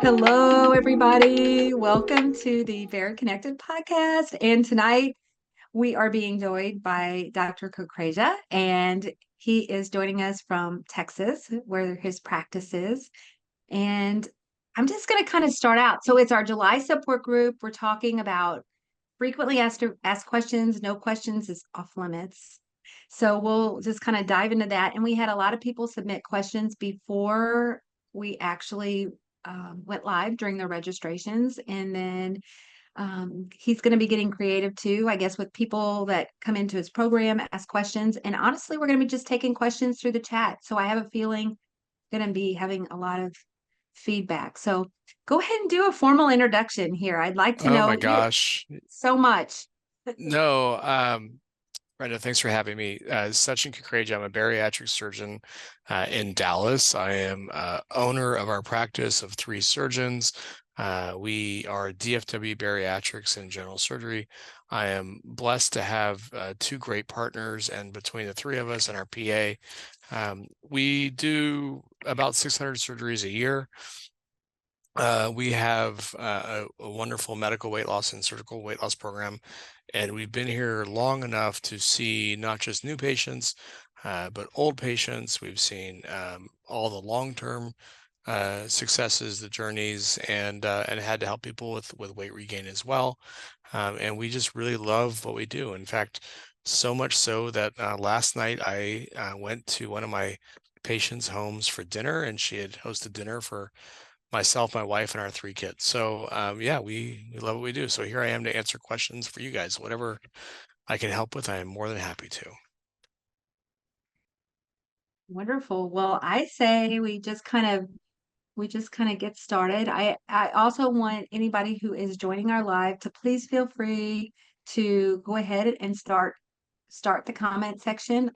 Hello, everybody. Welcome to the Very Connected podcast. And tonight we are being joined by Dr. Kukreja, and he is joining us from Texas, where his practice is. And I'm just going to kind of start out. So it's our July support group. We're talking about frequently asked questions. No questions is off limits. So we'll just kind of dive into that. And we had a lot of people submit questions before we actually went live during the registrations. And then he's going to be getting creative too, I guess, with people that come into his program, ask questions. And honestly, we're going to be just taking questions through the chat. So I have a feeling going to be having a lot of feedback. So go ahead and do a formal introduction here. I'd like to Oh my know you gosh. so much. No, Brenda, thanks for having me. Sachin Kukreja, I'm a bariatric surgeon in Dallas. I am owner of our practice of 3 surgeons. We are DFW Bariatrics and General Surgery. I am blessed to have 2 great partners, and between the 3 of us and our PA, we do about 600 surgeries a year. We have a wonderful medical weight loss and surgical weight loss program, and we've been here long enough to see not just new patients, but old patients. We've seen all the long-term successes, the journeys, and had to help people with weight regain as well. And we just really love what we do. In fact, so much so that last night I went to one of my patients' homes for dinner, and she had hosted dinner for myself, my wife, and our 3 kids. So yeah, we love what we do. So here I am to answer questions for you guys. Whatever I can help with, I am more than happy to. Wonderful. Well, I say we just kind of get started. I also want anybody who is joining our live to please feel free to go ahead and start the comment section.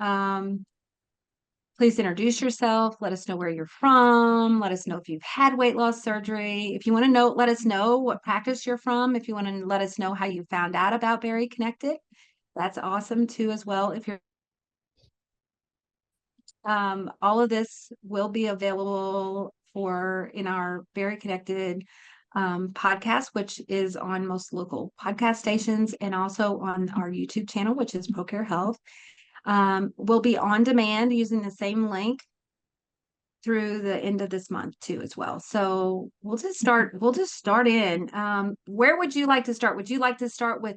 Please introduce yourself. Let us know where you're from. Let us know if you've had weight loss surgery. If you want to know, let us know what practice you're from. If you want to let us know how you found out about Very Connected, that's awesome too as well. If you're all of this will be available for in our Very Connected podcast, which is on most local podcast stations and also on our YouTube channel, which is ProCare Health. Will be on demand using the same link through the end of this month too as well. So we'll just start in. Where would you like to start? Would you like to start with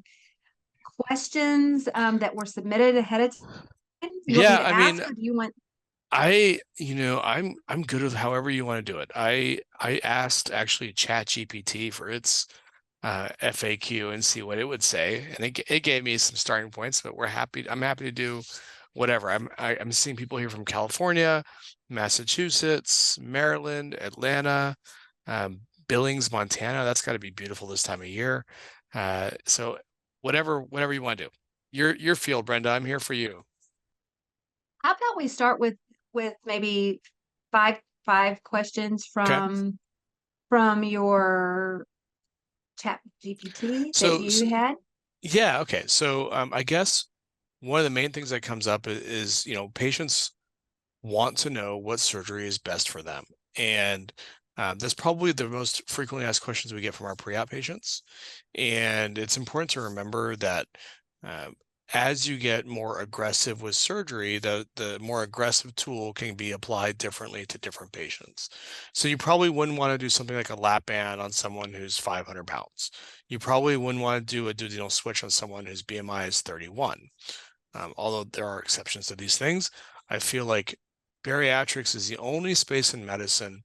questions that were submitted ahead of time? You want me Yeah, to I ask mean, or do you want I'm good with however you want to do it. I asked actually ChatGPT for its FAQ and see what it would say, and it gave me some starting points. But I'm happy to do whatever. I'm seeing people here from California, Massachusetts, Maryland, Atlanta, Billings, Montana. That's got to be beautiful this time of year. So whatever you want to do. Your field, Brenda. I'm here for you. how about we start with maybe five questions Okay. from your chat GPT that So, you had? yeah, okay. So I guess one of the main things that comes up is, patients want to know what surgery is best for them. And that's probably the most frequently asked questions we get from our pre-op patients. And it's important to remember that um, as you get more aggressive with surgery, the more aggressive tool can be applied differently to different patients. So you probably wouldn't want to do something like a lap band on someone who's 500 pounds. You probably wouldn't want to do a duodenal switch on someone whose BMI is 31. Although there are exceptions to these things, I feel like bariatrics is the only space in medicine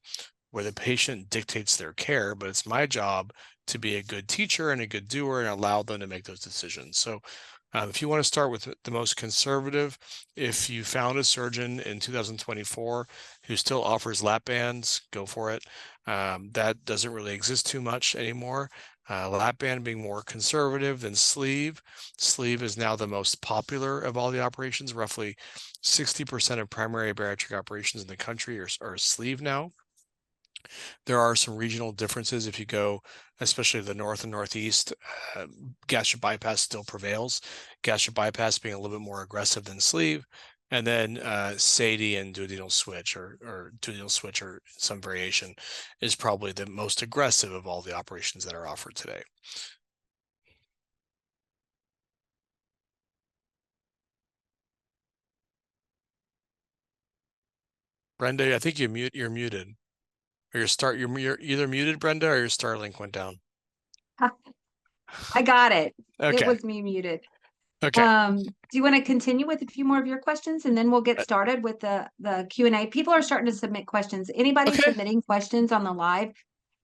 where the patient dictates their care, but it's my job to be a good teacher and a good doer and allow them to make those decisions. So if you want to start with the most conservative, if you found a surgeon in 2024 who still offers lap bands, go for it. That doesn't really exist too much anymore. Lap band being more conservative than sleeve. Sleeve is now the most popular of all the operations. Roughly 60% of primary bariatric operations in the country are sleeve now. There are some regional differences. If you go, especially the north and northeast, gastric bypass still prevails. Gastric bypass being a little bit more aggressive than sleeve. And then SADI and duodenal switch or duodenal switch or some variation is probably the most aggressive of all the operations that are offered today. Brenda, I think you're muted. Or you're either muted, Brenda, or your Starlink went down. I got it. It Okay. was me muted. Okay. Do you want to continue with a few more of your questions and then we'll get Uh, started with the Q&A? People are starting to submit questions. Anybody Okay. submitting questions on the live,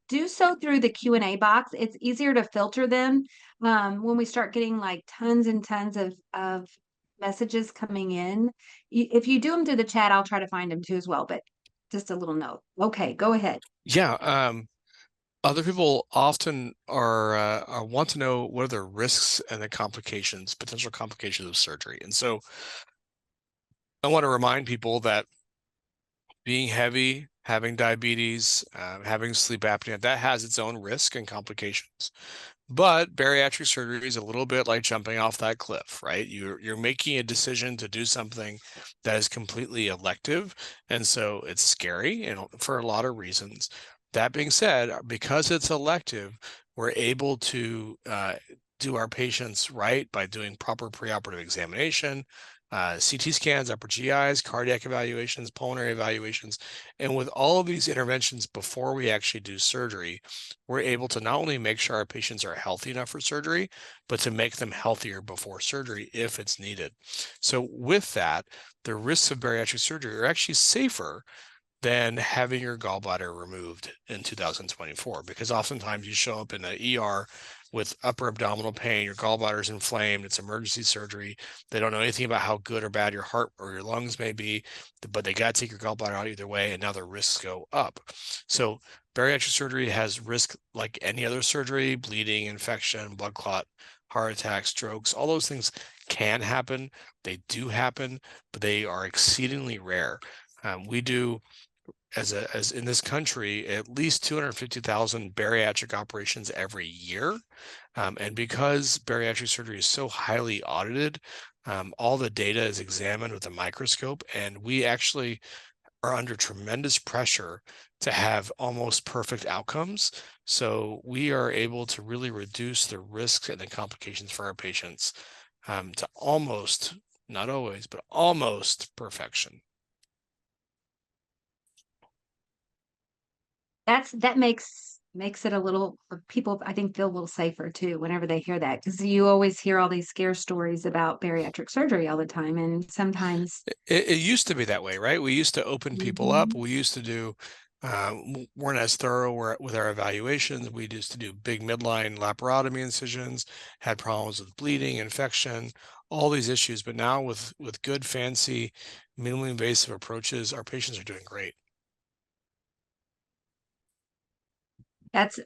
do so through the Q&A box. It's easier to filter them when we start getting like tons and tons of messages coming in. If you do them through the chat, I'll try to find them too as well, but just a little note. Okay, go ahead. Yeah. Other people often are want to know what are the risks and the complications, potential complications of surgery. And so I want to remind people that being heavy, having diabetes, having sleep apnea, that has its own risk and complications. But bariatric surgery is a little bit like jumping off that cliff, right? You're making a decision to do something that is completely elective, and so it's scary, for a lot of reasons. That being said, because it's elective, we're able to do our patients right by doing proper preoperative examination, CT scans, upper GIs, cardiac evaluations, pulmonary evaluations. And with all of these interventions before we actually do surgery, we're able to not only make sure our patients are healthy enough for surgery, but to make them healthier before surgery if it's needed. So with that, the risks of bariatric surgery are actually safer than having your gallbladder removed in 2024, because oftentimes you show up in the ER with upper abdominal pain, your gallbladder is inflamed, it's emergency surgery. They don't know anything about how good or bad your heart or your lungs may be, but they got to take your gallbladder out either way, and now the risks go up. So bariatric surgery has risk like any other surgery: bleeding, infection, blood clot, heart attack, strokes. All those things can happen. They do happen, but they are exceedingly rare. We do, as in this country, at least 250,000 bariatric operations every year. And because bariatric surgery is so highly audited, all the data is examined with a microscope, and we actually are under tremendous pressure to have almost perfect outcomes. So we are able to really reduce the risks and the complications for our patients to almost, not always, but almost perfection. That makes it a little, people I think feel a little safer too whenever they hear that, because you always hear all these scare stories about bariatric surgery all the time, and sometimes It used to be that way, right? We used to open people up. Mhm. We used to do, weren't as thorough with our evaluations. We used to do big midline laparotomy incisions, had problems with bleeding, infection, all these issues. But now with good, fancy, minimally invasive approaches, our patients are doing great.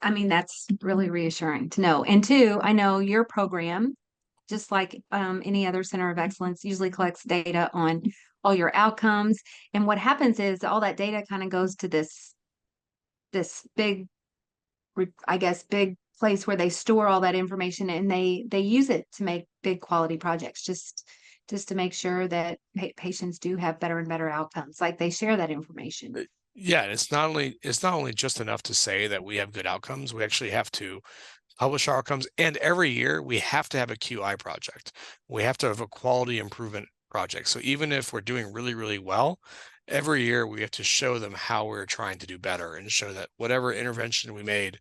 I mean, that's really reassuring to know. And two, I know your program, just like any other center of excellence, usually collects data on all your outcomes. And what happens is all that data kind of goes to this big, I guess, big place where they store all that information, and they use it to make big quality projects, just to make sure that patients do have better and better outcomes. Like they share that information. Uh, Yeah, and it's not only just enough to say that we have good outcomes. We actually have to publish our outcomes, and every year we have to have a QI project. We have to have a quality improvement project. So even if we're doing really, really well, every year we have to show them how we're trying to do better and show that whatever intervention we made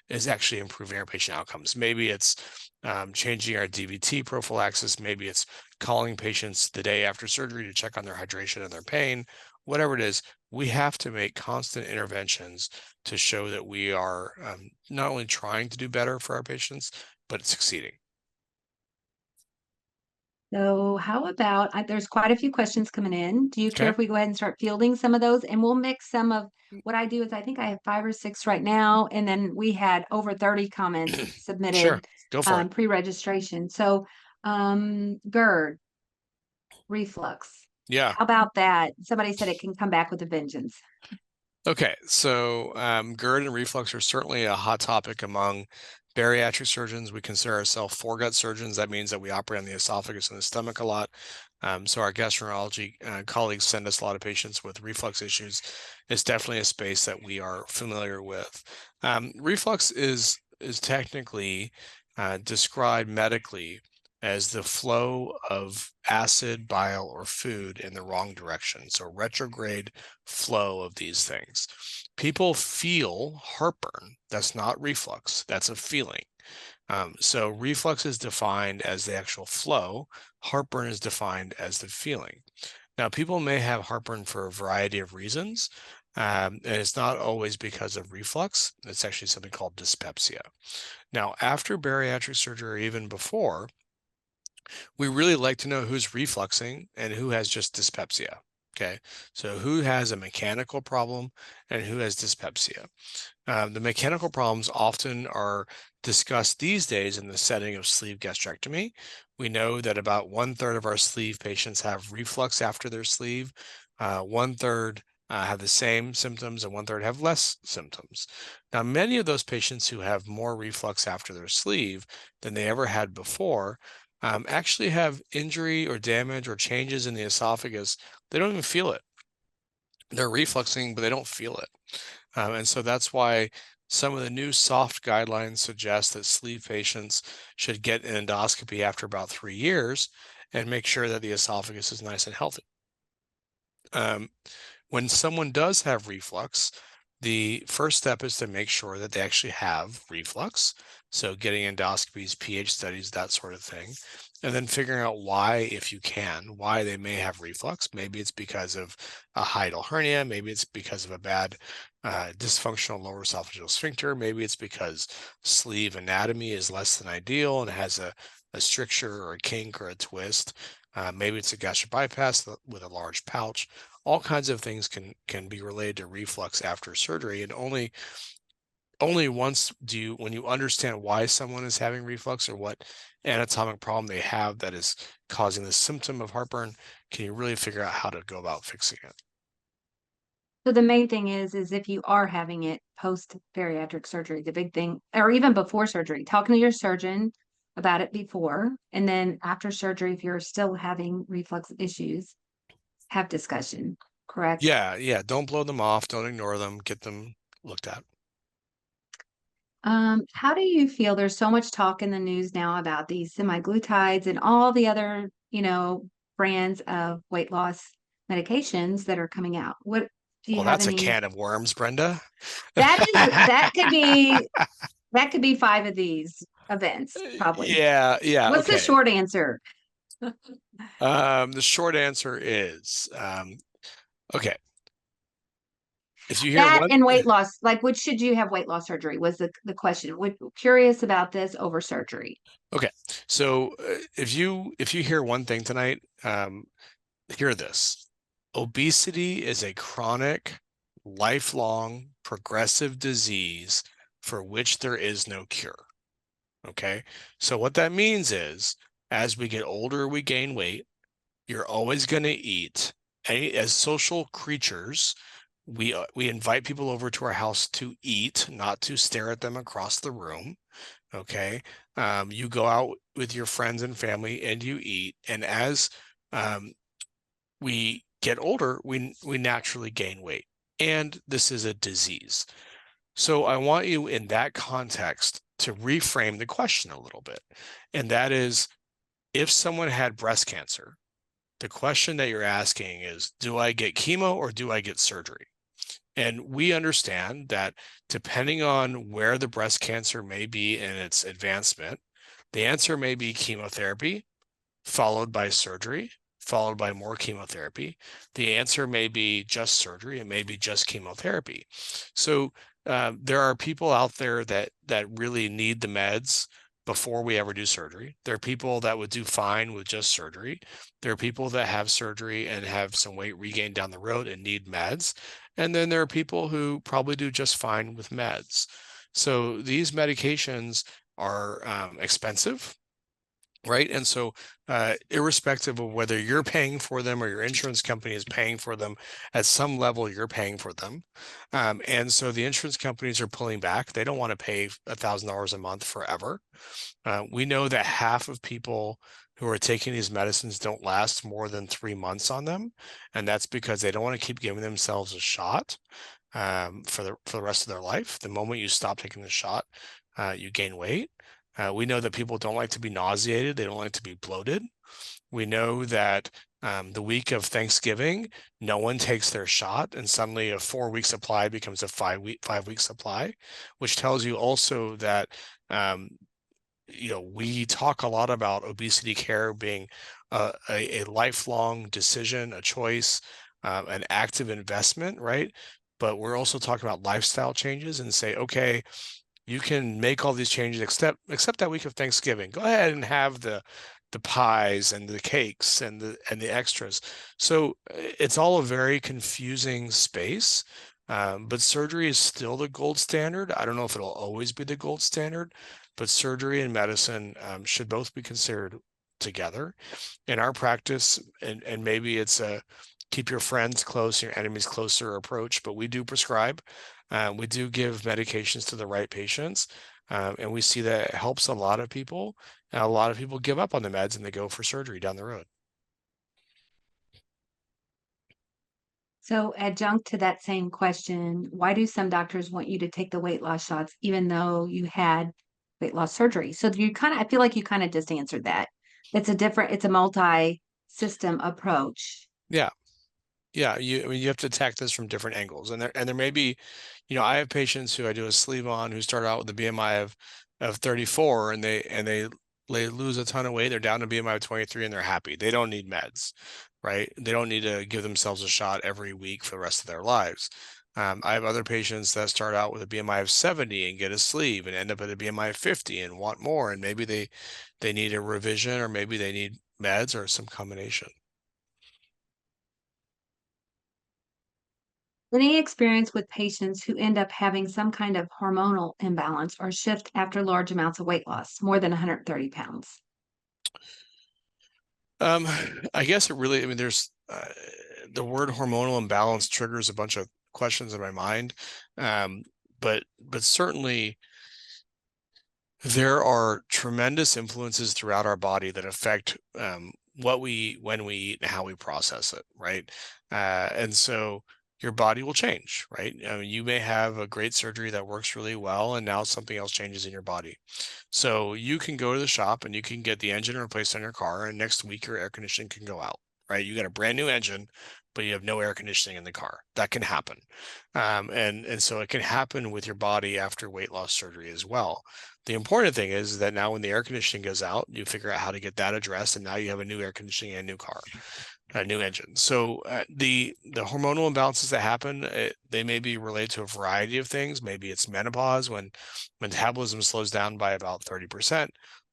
is actually improving our patient outcomes. Maybe it's changing our DVT prophylaxis. Maybe it's calling patients the day after surgery to check on their hydration and their pain. Whatever it is, we have to make constant interventions to show that we are not only trying to do better for our patients, but succeeding. So how about, there's quite a few questions coming in. Do you care Okay. if we go ahead and start fielding some of those? And we'll mix some of what I do is I think I have 5 or 6 right now. And then we had over 30 comments Sure. submitted Go for it. pre-registration. So GERD, reflux. Yeah. How about that? Somebody said it can come back with a vengeance. Okay. So GERD and reflux are certainly a hot topic among bariatric surgeons. We consider ourselves foregut surgeons. That means that we operate on the esophagus and the stomach a lot. So our gastroenterology colleagues send us a lot of patients with reflux issues. It's definitely a space that we are familiar with. Reflux is technically described medically as the flow of acid, bile, or food in the wrong direction. So retrograde flow of these things. People feel heartburn. That's not reflux. That's a feeling. So reflux is defined as the actual flow. Heartburn is defined as the feeling. Now, people may have heartburn for a variety of reasons, and it's not always because of reflux. It's actually something called dyspepsia. Now, after bariatric surgery, or even before, we really like to know who's refluxing and who has just dyspepsia. Okay, so who has a mechanical problem and who has dyspepsia? The mechanical problems often are discussed these days in the setting of sleeve gastrectomy. We know that about 1/3 of our sleeve patients have reflux after their sleeve. 1/3 have the same symptoms, and 1/3 have less symptoms. Now, many of those patients who have more reflux after their sleeve than they ever had before actually have injury or damage or changes in the esophagus. They don't even feel it. They're refluxing, but they don't feel it. And so that's why some of the new soft guidelines suggest that sleeve patients should get an endoscopy after about 3 years and make sure that the esophagus is nice and healthy. Um, when someone does have reflux, the first step is to make sure that they actually have reflux. So getting endoscopies, pH studies, that sort of thing. And then figuring out why, if you can, why they may have reflux. Maybe it's because of a hiatal hernia. Maybe it's because of a bad dysfunctional lower esophageal sphincter. Maybe it's because sleeve anatomy is less than ideal and has a stricture or a kink or a twist. Maybe it's a gastric bypass with a large pouch. All kinds of things can be related to reflux after surgery, and only once when you understand why someone is having reflux or what anatomic problem they have that is causing the symptom of heartburn, can you really figure out how to go about fixing it. So the main thing is if you are having it post bariatric surgery, the big thing, or even before surgery, talking to your surgeon about it before, and then after surgery, if you're still having reflux issues, have discussion, correct? Yeah, don't blow them off, don't ignore them, get them looked at. How do you feel? There's so much talk in the news now about these semaglutides and all the other, brands of weight loss medications that are coming out. What do you Well, have that's a any? can of worms, Brenda. That could be 5 of these events, probably. Yeah, What's the okay. short answer? The short answer is okay. If you hear That one, and weight loss, like, which should you have weight loss surgery was the question. We're curious about this over surgery. okay. So if you hear one thing tonight, hear this. Obesity is a chronic, lifelong, progressive disease for which there is no cure. Okay. So what that means is as we get older, we gain weight. You're always going to eat. As social creatures, we invite people over to our house to eat, not to stare at them across the room. Okay. You go out with your friends and family and you eat. And as um, we get older, we naturally gain weight. And this is a disease. So I want you in that context to reframe the question a little bit. And that is, if someone had breast cancer, the question that you're asking is, do I get chemo or do I get surgery? And we understand that depending on where the breast cancer may be in its advancement, the answer may be chemotherapy, followed by surgery, followed by more chemotherapy. The answer may be just surgery. It may be just chemotherapy. So there are people out there that really need the meds before we ever do surgery. There are people that would do fine with just surgery. There are people that have surgery and have some weight regain down the road and need meds. And then there are people who probably do just fine with meds. So these medications are expensive, right? And so, irrespective of whether you're paying for them or your insurance company is paying for them, at some level, you're paying for them. And so the insurance companies are pulling back. They don't want to pay $1,000 a month forever. We know that half of people who are taking these medicines don't last more than 3 months on them. And that's because they don't want to keep giving themselves a shot for the rest of their life. The moment you stop taking the shot, you gain weight. We know that people don't like to be nauseated. They don't like to be bloated. We know that the week of Thanksgiving, no one takes their shot, and suddenly a 4-week supply becomes a 5-week supply, which tells you also that um, we talk a lot about obesity care being a lifelong decision, a choice, an active investment, right? But we're also talking about lifestyle changes and say, okay, you can make all these changes except that week of Thanksgiving. Go ahead and have the pies and the cakes and the extras. So it's all a very confusing space. But surgery is still the gold standard. I don't know if it'll always be the gold standard, but surgery and medicine should both be considered together in our practice. And maybe it's a keep your friends close, your enemies closer approach, but we do prescribe. We do give medications to the right patients, and we see that it helps a lot of people. And a lot of people give up on the meds and they go for surgery down the road. So, adjunct to that same question, why do some doctors want you to take the weight loss shots even though you had weight loss surgery? So, I feel like you kind of just answered that. It's a multi-system approach. Yeah. Yeah, I mean, you have to attack this from different angles, and there may be, I have patients who I do a sleeve on who start out with a BMI of 34, and they lose a ton of weight. They're down to BMI of 23, and they're happy. They don't need meds, right? They don't need to give themselves a shot every week for the rest of their lives. I have other patients that start out with a BMI of 70 and get a sleeve and end up at a BMI of 50 and want more, and maybe they need a revision, or maybe they need meds or some combination. Any experience with patients who end up having some kind of hormonal imbalance or shift after large amounts of weight loss, more than 130 pounds? Um, I guess it really, I mean, there's the word hormonal imbalance triggers a bunch of questions in my mind. Um, but certainly there are tremendous influences throughout our body that affect when we eat and how we process it, right? And so your body will change, right? I mean, you may have a great surgery that works really well, and now something else changes in your body. So you can go to the shop and you can get the engine replaced on your car, and next week your air conditioning can go out, right? You got a brand new engine, but you have no air conditioning in the car. That can happen. And so it can happen with your body after weight loss surgery as well. The important thing is that now when the air conditioning goes out, you figure out how to get that addressed, and now you have a new air conditioning and a new car, a new engine. So the hormonal imbalances that happen, they may be related to a variety of things. Maybe it's menopause when metabolism slows down by about 30%.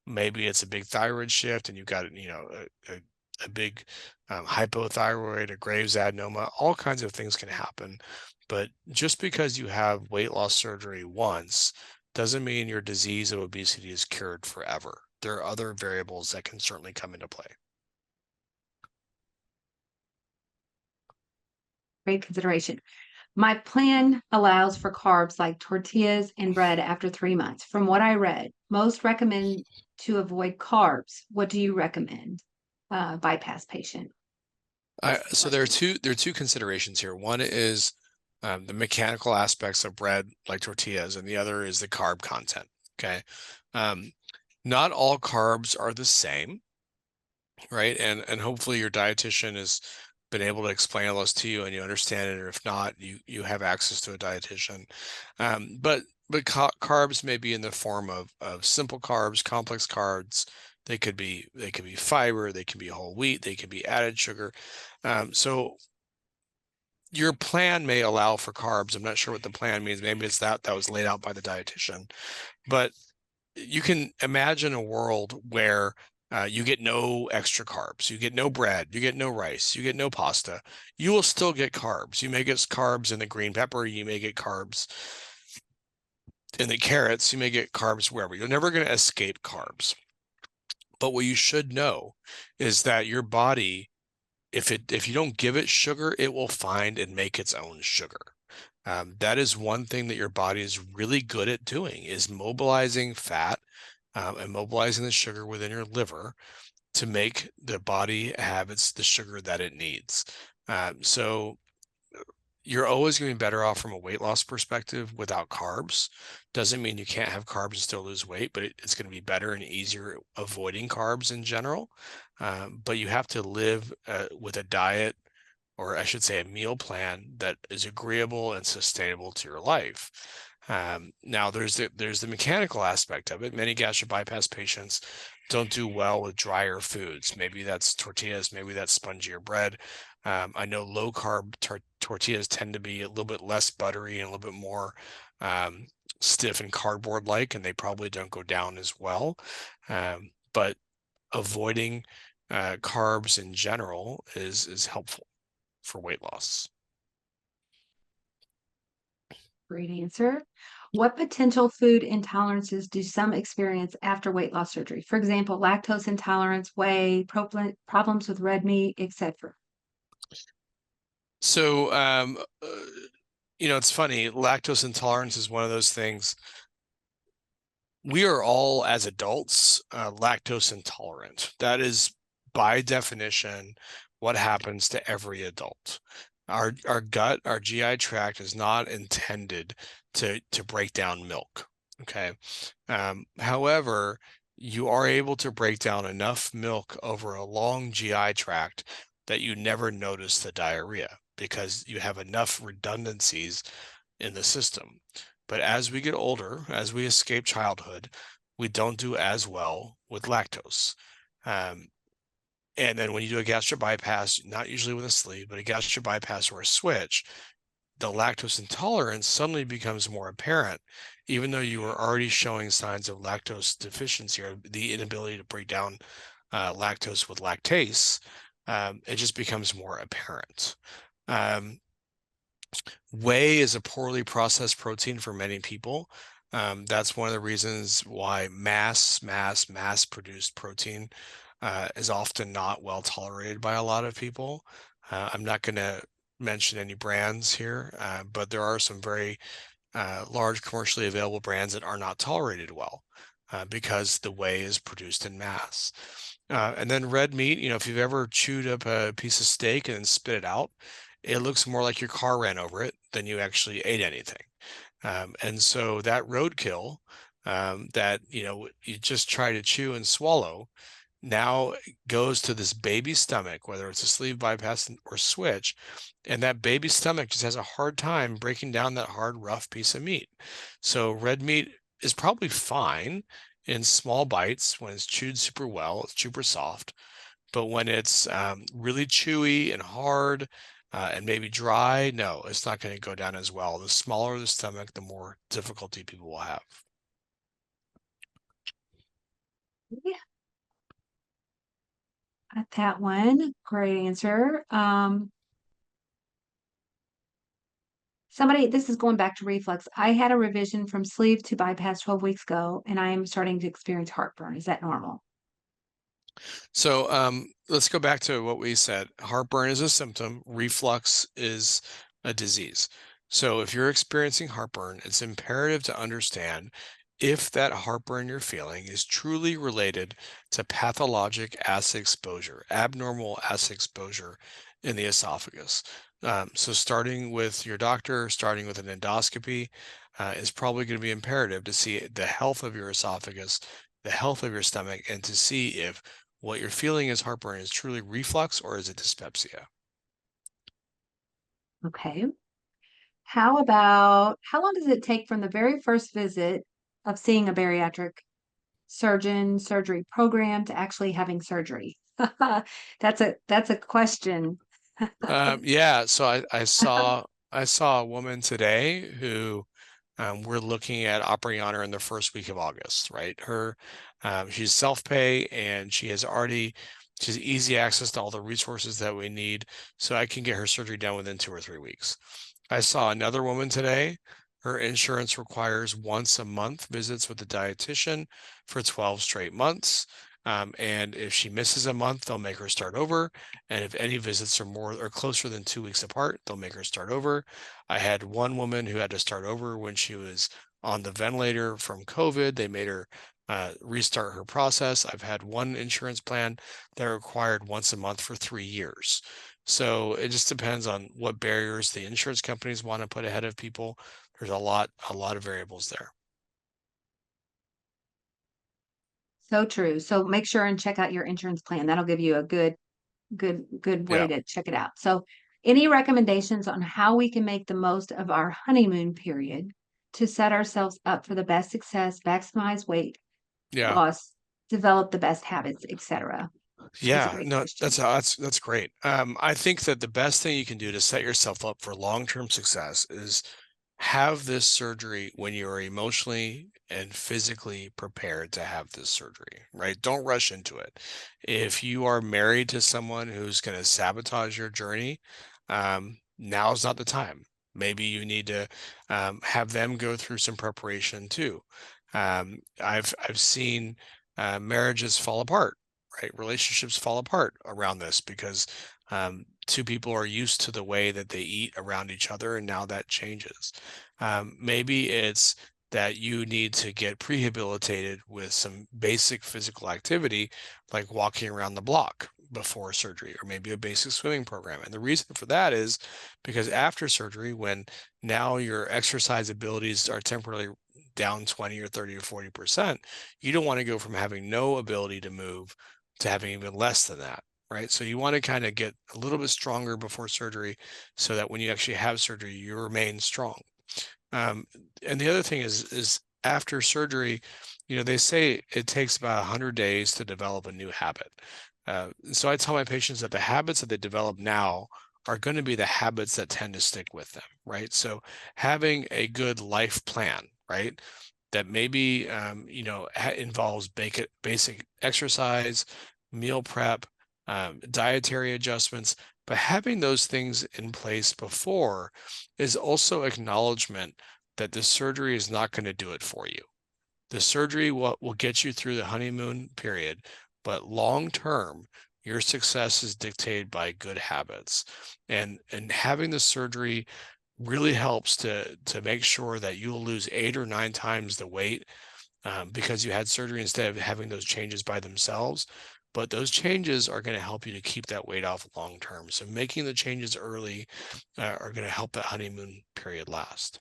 Maybe it's a big thyroid shift, and you've got a big hypothyroid, a Graves' adenoma. All kinds of things can happen. But just because you have weight loss surgery once doesn't mean your disease of obesity is cured forever. There are other variables that can certainly come into play. Great consideration. My plan allows for carbs like tortillas and bread after 3 months. From what I read, most recommend to avoid carbs. What do you recommend? Bypass patient So question. there are two considerations here. One is the mechanical aspects of bread, like tortillas, and the other is the carb content. Okay, um, not all carbs are the same, right? And hopefully your dietitian has been able to explain all this to you and you understand it, or if not, you have access to a dietitian. But carbs may be in the form of simple carbs, complex carbs. They could be fiber, they can be whole wheat, they can be added sugar. So your plan may allow for carbs. I'm not sure what the plan means. Maybe it's that was laid out by the dietitian, but you can imagine a world where you get no extra carbs, you get no bread, you get no rice, you get no pasta. You will still get carbs. You may get carbs in the green pepper, you may get carbs in the carrots, you may get carbs wherever. You're never going to escape carbs. But what you should know is that your body, if you don't give it sugar, it will find and make its own sugar. That is one thing that your body is really good at doing, is mobilizing fat and mobilizing the sugar within your liver. to make the body have the sugar that it needs. So you're always going to be better off from a weight loss perspective without carbs. Doesn't mean you can't have carbs and still lose weight, but it's going to be better and easier avoiding carbs in general. But you have to live with a diet, or I should say a meal plan, that is agreeable and sustainable to your life. Now there's the mechanical aspect of it. Many gastric bypass patients don't do well with drier foods. Maybe that's tortillas, maybe that's spongier bread. I know low carb tortillas tend to be a little bit less buttery and a little bit more stiff and cardboard like, and they probably don't go down as well. But avoiding carbs in general is helpful for weight loss. Great answer. What potential food intolerances do some experience after weight loss surgery? For example, lactose intolerance, whey, problems with red meat, etc. So, it's funny. Lactose intolerance is one of those things. We are all, as adults, lactose intolerant. That is, by definition, what happens to every adult. Our gut, our GI tract is not intended to break down milk. Okay. However, you are able to break down enough milk over a long GI tract that you never notice the diarrhea because you have enough redundancies in the system. But as we get older, as we escape childhood, we don't do as well with lactose. And then when you do a gastric bypass, not usually with a sleeve, but a gastric bypass or a switch, the lactose intolerance suddenly becomes more apparent, even though you were already showing signs of lactose deficiency or the inability to break down lactose with lactase. It just becomes more apparent. Whey is a poorly processed protein for many people. That's one of the reasons why mass-produced protein is often not well tolerated by a lot of people. I'm not going to mention any brands here, but there are some very large commercially available brands that are not tolerated well because the whey is produced in mass. And then red meat, if you've ever chewed up a piece of steak and then spit it out, it looks more like your car ran over it than you actually ate anything. And so that roadkill that, you just try to chew and swallow now goes to this baby stomach, whether it's a sleeve bypass or switch, and that baby stomach just has a hard time breaking down that hard, rough piece of meat. So red meat is probably fine in small bites when it's chewed super well, it's super soft. But when it's really chewy and hard and maybe dry, no, it's not going to go down as well. The smaller the stomach, the more difficulty people will have. Yeah, got that one. Great answer. This is going back to reflux. I had a revision from sleeve to bypass 12 weeks ago, and I am starting to experience heartburn. Is that normal? So let's go back to what we said. Heartburn is a symptom. Reflux is a disease. So if you're experiencing heartburn, it's imperative to understand if that heartburn you're feeling is truly related to pathologic acid exposure, abnormal acid exposure in the esophagus. So starting with your doctor, starting with an endoscopy, is probably going to be imperative to see the health of your esophagus, the health of your stomach, and to see if what you're feeling is heartburn is truly reflux or is it dyspepsia. Okay. How long does it take from the very first visit of seeing a bariatric surgeon, surgery program to actually having surgery? That's a question. Yeah, so I saw a woman today who we're looking at operating on her in the first week of August, right? She's self-pay and she's easy access to all the resources that we need, so I can get her surgery done within 2 or 3 weeks. I saw another woman today. Her insurance requires once a month visits with a dietitian for 12 straight months. And if she misses a month, they'll make her start over. And if any visits are more or closer than 2 weeks apart, they'll make her start over. I had one woman who had to start over when she was on the ventilator from COVID. They made her restart her process. I've had one insurance plan that required once a month for 3 years. So it just depends on what barriers the insurance companies want to put ahead of people. There's a lot of variables there. So true. So make sure and check out your insurance plan. That'll give you a good way Yeah. to check it out. So, any recommendations on how we can make the most of our honeymoon period to set ourselves up for the best success, maximize weight Yeah. loss, develop the best habits, etc.? That's a Yeah, great no, question. that's great. I think that the best thing you can do to set yourself up for long-term success is have this surgery when you're emotionally and physically prepared to have this surgery, right? Don't rush into it. If you are married to someone who's going to sabotage your journey, now's not the time. Maybe you need to have them go through some preparation too. I've seen marriages fall apart, right? Relationships fall apart around this because two people are used to the way that they eat around each other, and now that changes. Maybe it's that you need to get prehabilitated with some basic physical activity, like walking around the block before surgery, or maybe a basic swimming program. And the reason for that is because after surgery, when now your exercise abilities are temporarily down 20 or 30 or 40%, you don't want to go from having no ability to move to having even less than that, right? So you want to kind of get a little bit stronger before surgery so that when you actually have surgery, you remain strong. Um, and the other thing is after surgery, they say it takes about 100 days to develop a new habit. So I tell my patients that the habits that they develop now are going to be the habits that tend to stick with them, right? So having a good life plan, right? That maybe involves basic exercise, meal prep, dietary adjustments, but having those things in place before is also acknowledgement that the surgery is not going to do it for you. The surgery will get you through the honeymoon period, but long term, your success is dictated by good habits. And having the surgery really helps to make sure that you'll lose 8 or 9 times the weight because you had surgery instead of having those changes by themselves. But those changes are going to help you to keep that weight off long term. So making the changes early are going to help that honeymoon period last.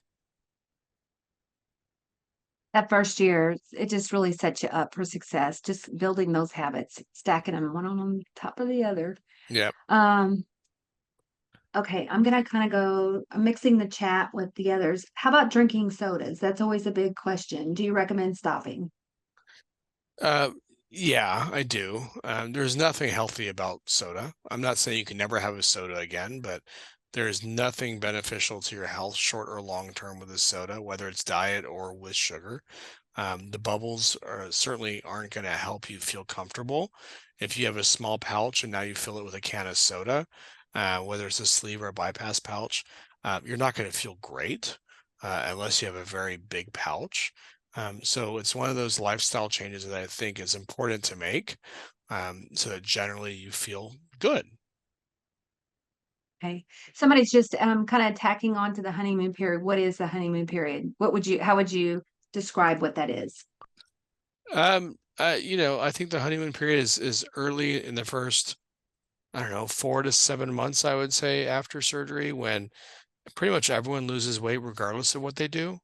That first year, it just really sets you up for success, just building those habits, stacking them one on top of the other. Yeah. Um, okay, I'm gonna kind of go mixing the chat with the others. How about drinking sodas? That's always a big question. Do you recommend stopping? Uh, yeah, I do. There's nothing healthy about soda. I'm not saying you can never have a soda again, but there's nothing beneficial to your health, short or long term, with a soda, whether it's diet or with sugar. The bubbles certainly aren't going to help you feel comfortable. If you have a small pouch and now you fill it with a can of soda, whether it's a sleeve or a bypass pouch, you're not going to feel great unless you have a very big pouch. So it's one of those lifestyle changes that I think is important to make so that generally you feel good. Okay. Somebody's just kind of tacking on to the honeymoon period. What is the honeymoon period? How would you describe what that is? I think the honeymoon period is early in the first, I don't know, 4 to 7 months, I would say, after surgery, when pretty much everyone loses weight regardless of what they do.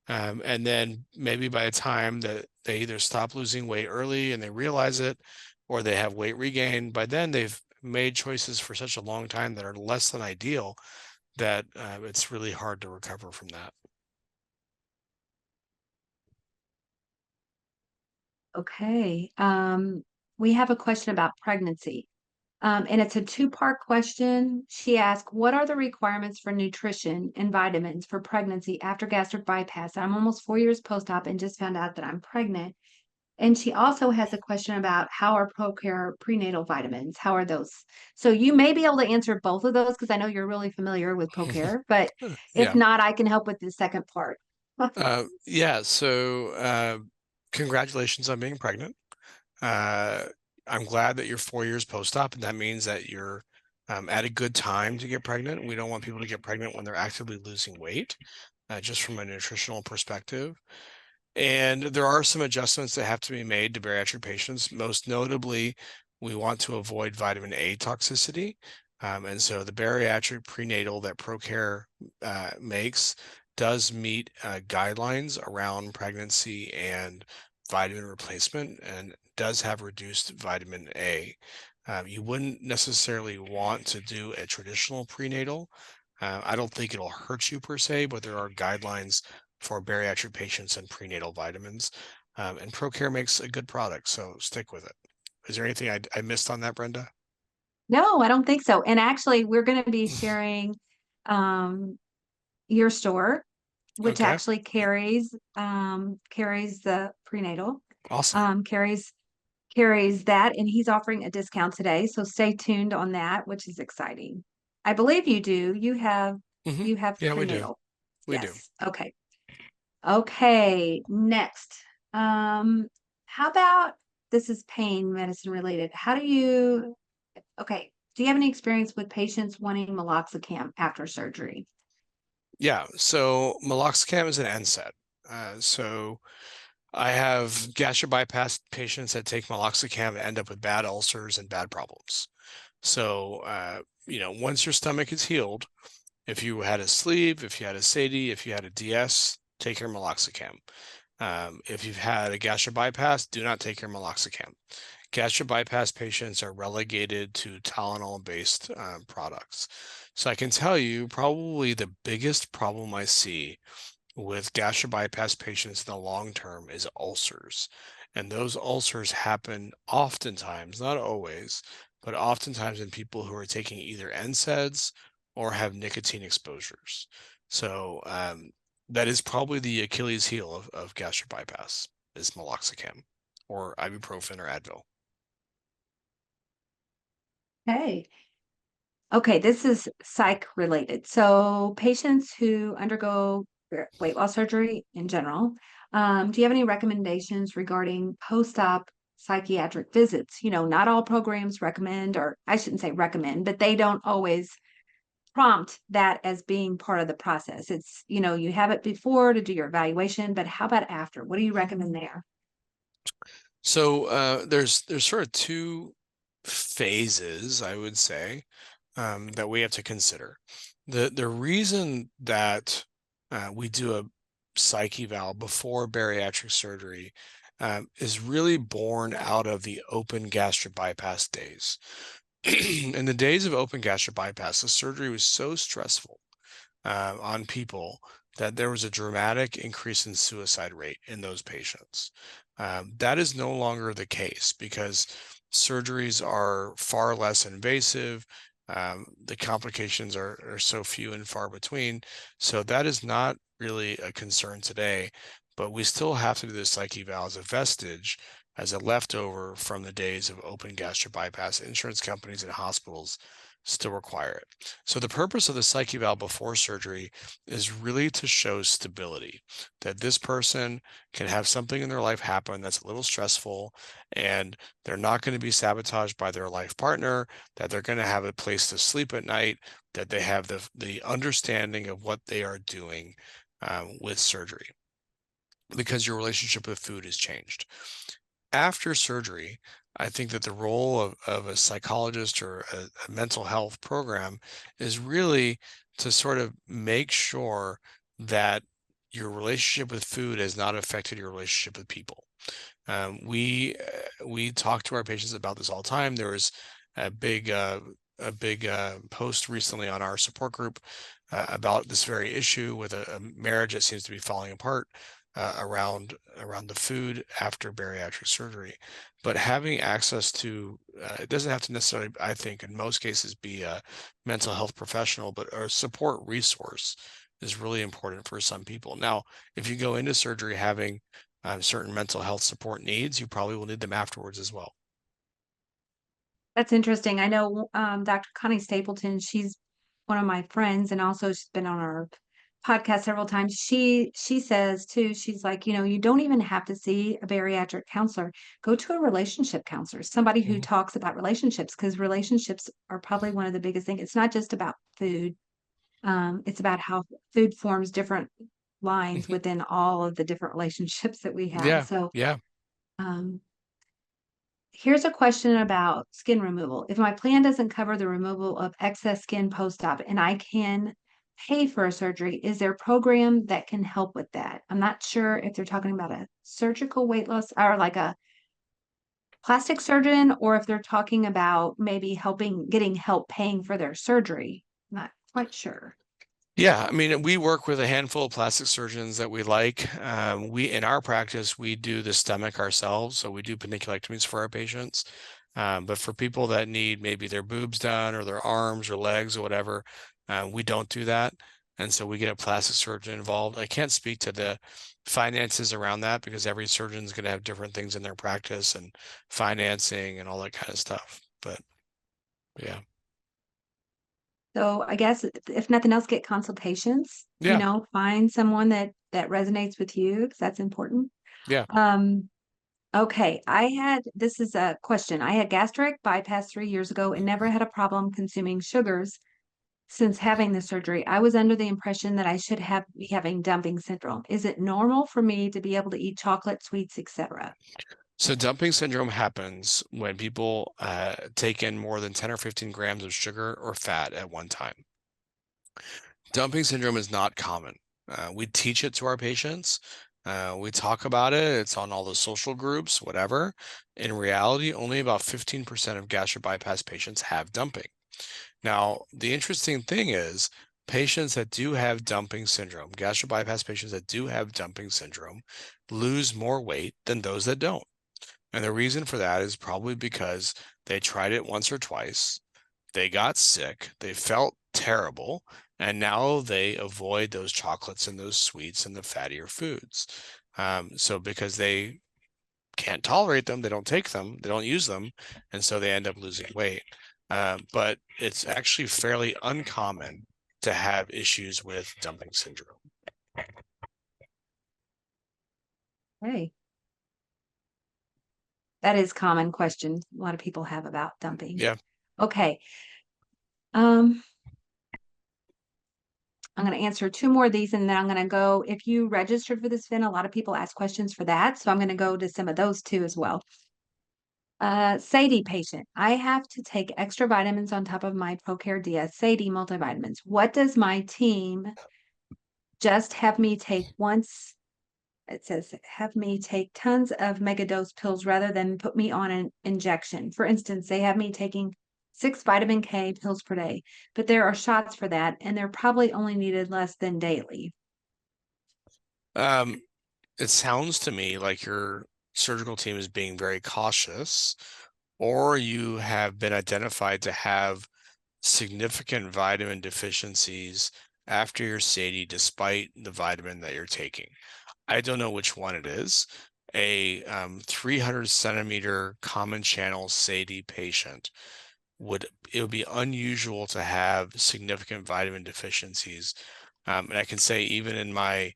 And then maybe by the time that they either stop losing weight early and they realize it, or they have weight regain, by then they've made choices for such a long time that are less than ideal that it's really hard to recover from that. Okay. We have a question about pregnancy. And it's a two-part question. She asked, what are the requirements for nutrition and vitamins for pregnancy after gastric bypass? I'm almost 4 years post-op and just found out that I'm pregnant. And she also has a question about how are ProCare prenatal vitamins? How are those? So you may be able to answer both of those because I know you're really familiar with ProCare, but if Yeah. not, I can help with the second part. Yeah. So congratulations on being pregnant. Uh, I'm glad that you're 4 years post-op, and that means that you're at a good time to get pregnant. We don't want people to get pregnant when they're actively losing weight, just from a nutritional perspective. And there are some adjustments that have to be made to bariatric patients. Most notably, we want to avoid vitamin A toxicity. And so the bariatric prenatal that ProCare makes does meet guidelines around pregnancy and vitamin replacement and does have reduced vitamin A. You wouldn't necessarily want to do a traditional prenatal. I don't think it'll hurt you per se, but there are guidelines for bariatric patients and prenatal vitamins. And ProCare makes a good product, so stick with it. Is there anything I missed on that, Brenda? No, I don't think so. And actually, we're going to be sharing um, your store, which Okay, actually carries the prenatal, awesome. um, carries carries that, and he's offering a discount today. So stay tuned on that, which is exciting. I believe you do. Hmm. You have Yeah, we do. prenatal. We do. Yes. Okay. Okay. Next. Um, how about this is pain medicine related. How do you Okay. Do you have any experience with patients wanting meloxicam after surgery? Yeah, so meloxicam is an NSAID. So I have gastric bypass patients that take meloxicam and end up with bad ulcers and bad problems. So, once your stomach is healed, if you had a sleeve, if you had a SATI, if you had a DS, take your meloxicam. If you've had a gastric bypass, do not take your meloxicam. Gastric bypass patients are relegated to Tylenol-based products. So I can tell you probably the biggest problem I see with gastric bypass patients in the long term is ulcers. And those ulcers happen oftentimes, not always, but oftentimes in people who are taking either NSAIDs or have nicotine exposures. So that is probably the Achilles heel of gastric bypass is meloxicam or ibuprofen or Advil. Hey. Okay, this is psych related. So patients who undergo weight loss surgery in general, do you have any recommendations regarding post-op psychiatric visits? Not all programs recommend, or I shouldn't say recommend, but they don't always prompt that as being part of the process. You have it before to do your evaluation, but how about after? What do you recommend there? So there's sort of two phases, I would say, that we have to consider. The reason that we do a psych eval before bariatric surgery is really born out of the open gastric bypass days. In the days of open gastric bypass, the surgery was so stressful on people that there was a dramatic increase in suicide rate in those patients. That is no longer the case because surgeries are far less invasive. The complications are so few and far between. So that is not really a concern today, but we still have to do the psych eval as a vestige, as a leftover from the days of open gastric bypass. Insurance companies and hospitals still require it. So the purpose of the psych eval before surgery is really to show stability, that this person can have something in their life happen that's a little stressful, and they're not going to be sabotaged by their life partner, that they're going to have a place to sleep at night, that they have the understanding of what they are doing with surgery, because your relationship with food has changed. After surgery, I think that the role of a psychologist or a mental health program is really to sort of make sure that your relationship with food has not affected your relationship with people. We talk to our patients about this all the time. There was a big post recently on our support group about this very issue with a marriage that seems to be falling apart around the food after bariatric surgery. But having access to it doesn't have to necessarily, I think, in most cases, be a mental health professional, but a support resource is really important for some people. Now, if you go into surgery having certain mental health support needs, you probably will need them afterwards as well. That's interesting. I know Dr. Connie Stapleton, she's one of my friends, and also she's been on our podcast several times. She says too, she's like, you don't even have to see a bariatric counselor. Go to a relationship counselor, somebody who Mhm. talks about relationships, because relationships are probably one of the biggest things. It's not just about food. It's about how food forms different. lines Mhm. within all of the different relationships that we have. Yeah, So, yeah. um, here's a question about skin removal. If my plan doesn't cover the removal of excess skin post-op and I can pay for a surgery, is there a program that can help with that? I'm not sure if they're talking about a surgical weight loss or like a plastic surgeon, or if they're talking about maybe getting help paying for their surgery. Not quite sure. Yeah, I mean, we work with a handful of plastic surgeons that we like. In our practice, we do the stomach ourselves, so we do paniculectomies for our patients. But for people that need maybe their boobs done or their arms or legs or whatever, we don't do that. And so we get a plastic surgeon involved. I can't speak to the finances around that because every surgeon is going to have different things in their practice and financing and all that kind of stuff. But yeah, So I guess if nothing else, get consultations, yeah, find someone that resonates with you because that's important. yeah. Um, okay, this is a question. I had gastric bypass 3 years ago and never had a problem consuming sugars since having the surgery. I was under the impression that I should be having dumping syndrome. Is it normal for me to be able to eat chocolate, sweets, etc.? So dumping syndrome happens when people take in more than 10 or 15 grams of sugar or fat at one time. Dumping syndrome is not common. We teach it to our patients. We talk about it. It's on all the social groups, whatever. In reality, only about 15% of gastric bypass patients have dumping. Now, the interesting thing is patients that do have dumping syndrome, gastric bypass patients that do have dumping syndrome, lose more weight than those that don't. And the reason for that is probably because they tried it once or twice, they got sick, they felt terrible, and now they avoid those chocolates and those sweets and the fattier foods. So because they can't tolerate them, they don't take them, they don't use them, and so they end up losing weight. But it's actually fairly uncommon to have issues with dumping syndrome. Hey, that is common question a lot of people have about dumping. Yeah. Okay. Um, I'm going to answer two more of these and then I'm going to go. If you registered for this, Finn, a lot of people ask questions for that. So I'm going to go to some of those too as well. Sadie patient, I have to take extra vitamins on top of my ProCare DS Sadie multivitamins. What does my team just have me take once? It says have me take tons of megadose pills rather than put me on an injection. For instance, they have me taking 6 vitamin K pills per day, but there are shots for that, and they're probably only needed less than daily. Um, it sounds to me like your surgical team is being very cautious, or you have been identified to have significant vitamin deficiencies after your SATI, despite the vitamin that you're taking. I don't know which one it is. A 300 centimeter common channel SATI patient it would be unusual to have significant vitamin deficiencies. And I can say even in my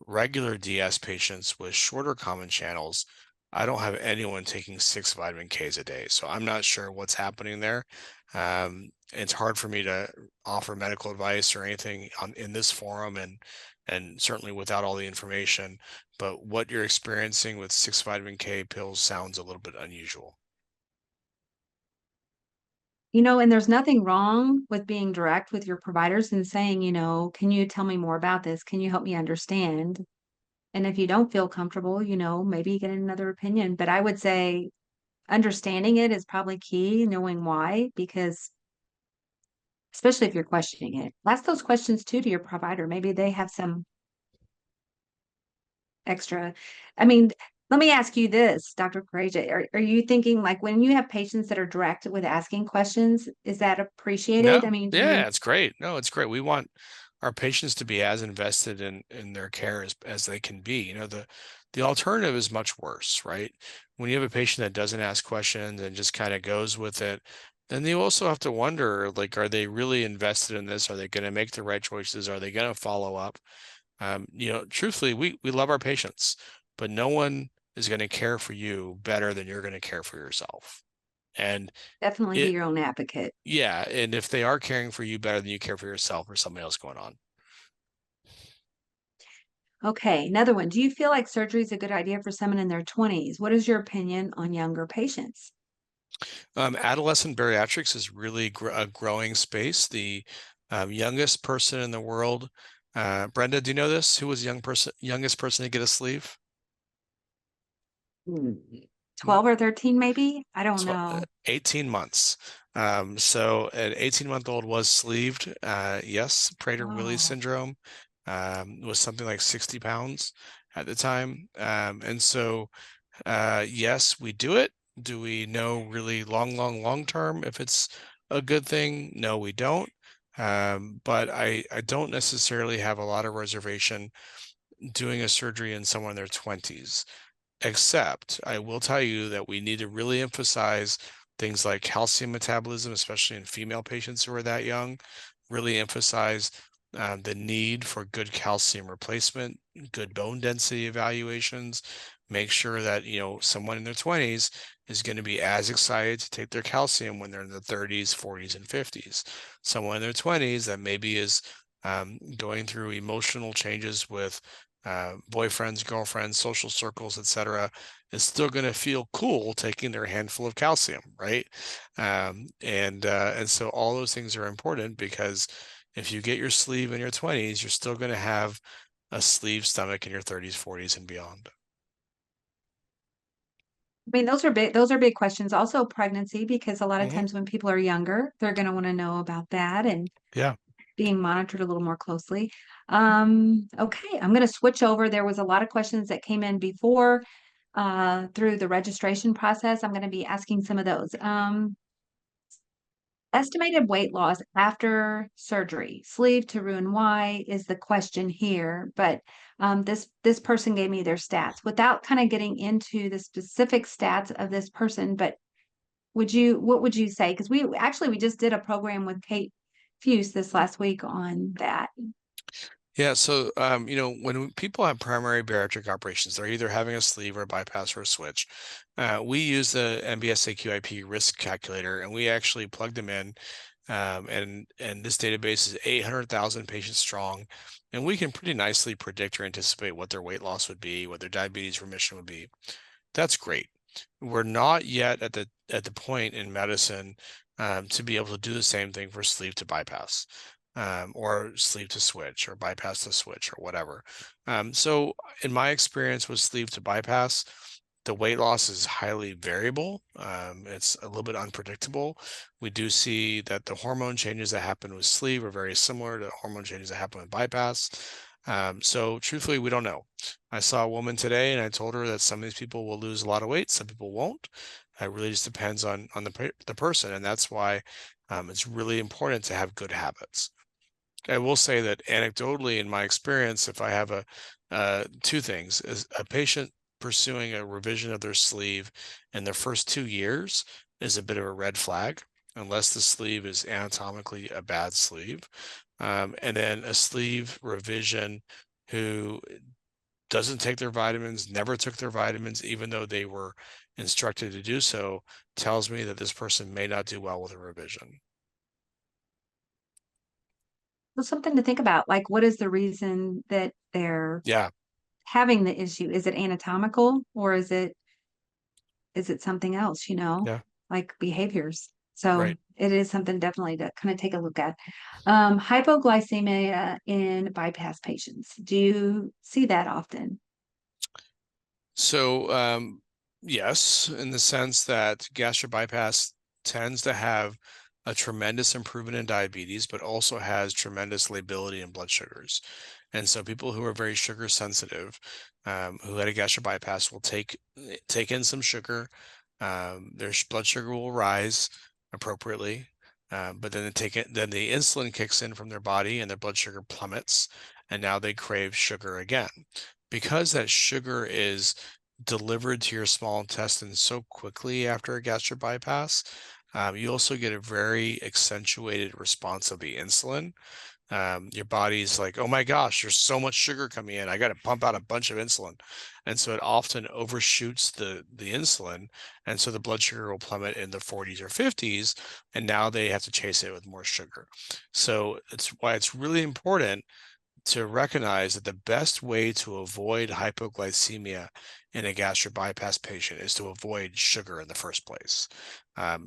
regular DS patients with shorter common channels, I don't have anyone taking 6 vitamin Ks a day. So I'm not sure what's happening there. It's hard for me to offer medical advice or anything in this forum and certainly without all the information. But what you're experiencing with 6 vitamin K pills sounds a little bit unusual. And there's nothing wrong with being direct with your providers and saying, can you tell me more about this? Can you help me understand? And if you don't feel comfortable, maybe get another opinion. But I would say understanding it is probably key, knowing why, because especially if you're questioning it, ask those questions too to your provider. Maybe they have some extra. I mean, let me ask you this, Dr. Kukreja. Are you thinking like when you have patients that are direct with asking questions, is that appreciated? I No, mean, do you yeah, it's great. No, it's great. We want our patients to be as invested in their care as they can be. The alternative is much worse, right? When you have a patient that doesn't ask questions and just kind of goes with it, then you also have to wonder, like, are they really invested in this? Are they going to make the right choices? Are they going to follow up? Truthfully, we love our patients, but no one is going to care for you better than you're going to care for yourself. And definitely be it your own advocate? yeah, and if they are caring for you better than you care for yourself, or something else going on. Okay, another one. Do you feel like surgery is a good idea for someone in their 20s? What is your opinion on younger patients? Adolescent bariatrics is really a growing space. The youngest person in the world, Brenda, do you know this? Who was the youngest person to get a sleeve? Hmm. Mm, 12 or 13, maybe? I don't know. 18 months. So an 18-month-old was sleeved. Yes, Prader-Willi Oh, syndrome was something like 60 pounds at the time. And so yes, we do it. Do we know really long term if it's a good thing? No, we don't. But I don't necessarily have a lot of reservation doing a surgery in someone in their 20s. Except I will tell you that we need to really emphasize things like calcium metabolism, especially in female patients who are that young. Really emphasize the need for good calcium replacement, good bone density evaluations. Make sure that, someone in their 20s is going to be as excited to take their calcium when they're in their 30s, 40s, and 50s. Someone in their 20s that maybe is going through emotional changes with boyfriends, girlfriends, social circles, etc., is still going to feel cool taking their handful of calcium, right? And so all those things are important because if you get your sleeve in your 20s, you're still going to have a sleeve stomach in your 30s, 40s, and beyond. I mean, those are big questions. Also pregnancy, because a lot of Hmm. times when people are younger, they're going to want to know about that and Yeah. being monitored a little more closely. Okay, I'm going to switch over. There was a lot of questions that came in before through the registration process. I'm going to be asking some of those. Estimated weight loss after surgery, sleeve to Roux-en-Y is the question here, but this person gave me their stats without kind of getting into the specific stats of this person. But what would you say? Because we just did a program with Kate Fuse this last week on that. Yeah, so when people have primary bariatric operations, they're either having a sleeve or a bypass or a switch. We use the MBSAQIP risk calculator, and we actually plug them in. And this database is 800,000 patients strong, and we can pretty nicely predict or anticipate what their weight loss would be, what their diabetes remission would be. That's great. We're not yet at the point in medicine to be able to do the same thing for sleeve to bypass, or sleeve to switch, or bypass to switch, or whatever. So in my experience with sleeve to bypass, the weight loss is highly variable. It's a little bit unpredictable. We do see that the hormone changes that happen with sleeve are very similar to hormone changes that happen with bypass. So truthfully, we don't know. I saw a woman today and I told her that some of these people will lose a lot of weight, some people won't. It really just depends on the person, and that's why it's really important to have good habits. I will say that anecdotally, in my experience, if I have two things, is a patient pursuing a revision of their sleeve in their first 2 years is a bit of a red flag, unless the sleeve is anatomically a bad sleeve. And then a sleeve revision who doesn't take their vitamins, never took their vitamins, even though they were instructed to do so, tells me that this person may not do well with a revision. So something to think about, like what is the reason that they're Yeah, having the issue? Is it anatomical or is it something else, yeah, like behaviors? So right. it is something definitely to kind of take a look at. Hypoglycemia in bypass patients. Do you see that often? So, yes, in the sense that gastric bypass tends to have a tremendous improvement in diabetes, but also has tremendous lability in blood sugars. And so people who are very sugar sensitive, who had a gastric bypass will take in some sugar. Their blood sugar will rise appropriately. But then then the insulin kicks in from their body and their blood sugar plummets, and now they crave sugar again. Because that sugar is delivered to your small intestine so quickly after a gastric bypass, you also get a very accentuated response of the insulin. Your body's like, oh my gosh, there's so much sugar coming in. I got to pump out a bunch of insulin. And so it often overshoots the insulin. And so the blood sugar will plummet in the 40s or 50s. And now they have to chase it with more sugar. So it's why it's really important to recognize that the best way to avoid hypoglycemia in a gastric bypass patient is to avoid sugar in the first place.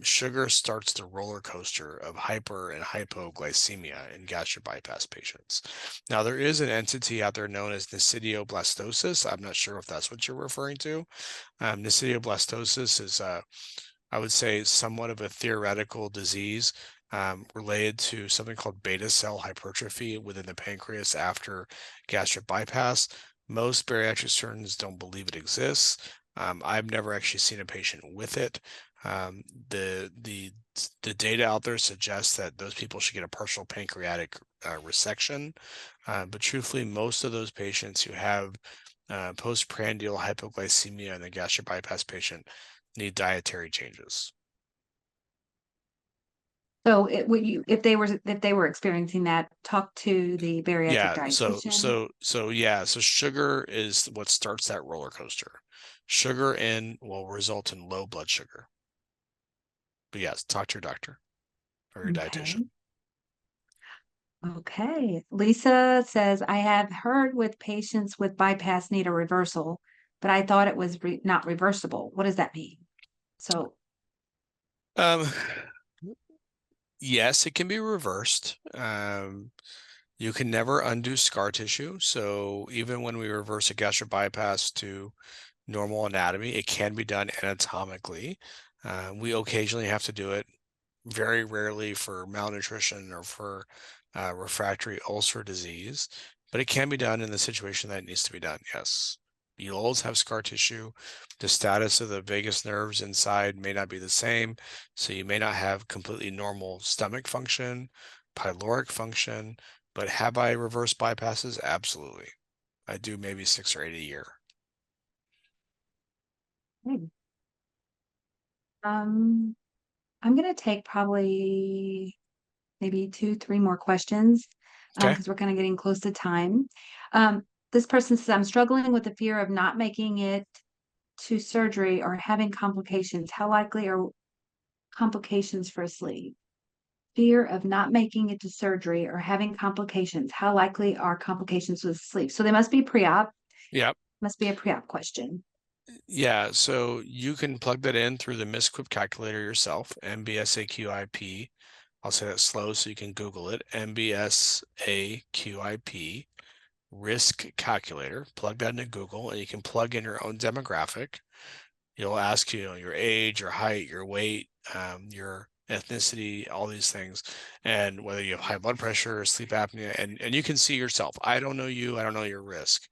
Sugar starts the roller coaster of hyper and hypoglycemia in gastric bypass patients. Now, there is an entity out there known as nesidioblastosis. I'm not sure if that's what you're referring to. Nesidioblastosis is I would say, somewhat of a theoretical disease related to something called beta cell hypertrophy within the pancreas after gastric bypass. Most bariatric surgeons don't believe it exists. I've never actually seen a patient with it. Um, the the the data out there suggests that those people should get a partial pancreatic resection, but truthfully, most of those patients who have postprandial hypoglycemia in the gastric bypass patient need dietary changes. So if they were experiencing that, talk to the bariatric Yeah, so dietitian. so so yeah, so sugar is what starts that roller coaster. Sugar in will result in low blood sugar. But yes, talk to your doctor or your dietitian. Okay. Okay. Lisa says, I have heard with patients with bypass need a reversal, but I thought it was not reversible. What does that mean? So, Um, yes, it can be reversed. You can never undo scar tissue. So even when we reverse a gastric bypass to normal anatomy, it can be done anatomically. We occasionally have to do it very rarely for malnutrition or for refractory ulcer disease, but it can be done in the situation that it needs to be done. Yes. You'll always have scar tissue. The status of the vagus nerves inside may not be the same, so you may not have completely normal stomach function, pyloric function, but have I reversed bypasses? Absolutely. I do maybe 6 or 8 a year. hmm, um, I'm going to take probably maybe two, three more questions Okay. because we're kind of getting close to time. Um, this person says, I'm struggling with the fear of not making it to surgery or having complications. How likely are complications for sleep? Fear of not making it to surgery or having complications. How likely are complications with sleep? So they must be pre-op, Yeah. must be a pre-op question. Yeah, so you can plug that in through the MSQIP calculator yourself, MBSAQIP. I'll say that slow so you can Google it, MBSAQIP risk calculator. Plug that into Google and you can plug in your own demographic. It'll ask you, your age, your height, your weight, your ethnicity, all these things, and whether you have high blood pressure or sleep apnea, and you can see yourself. I don't know you, I don't know your risk.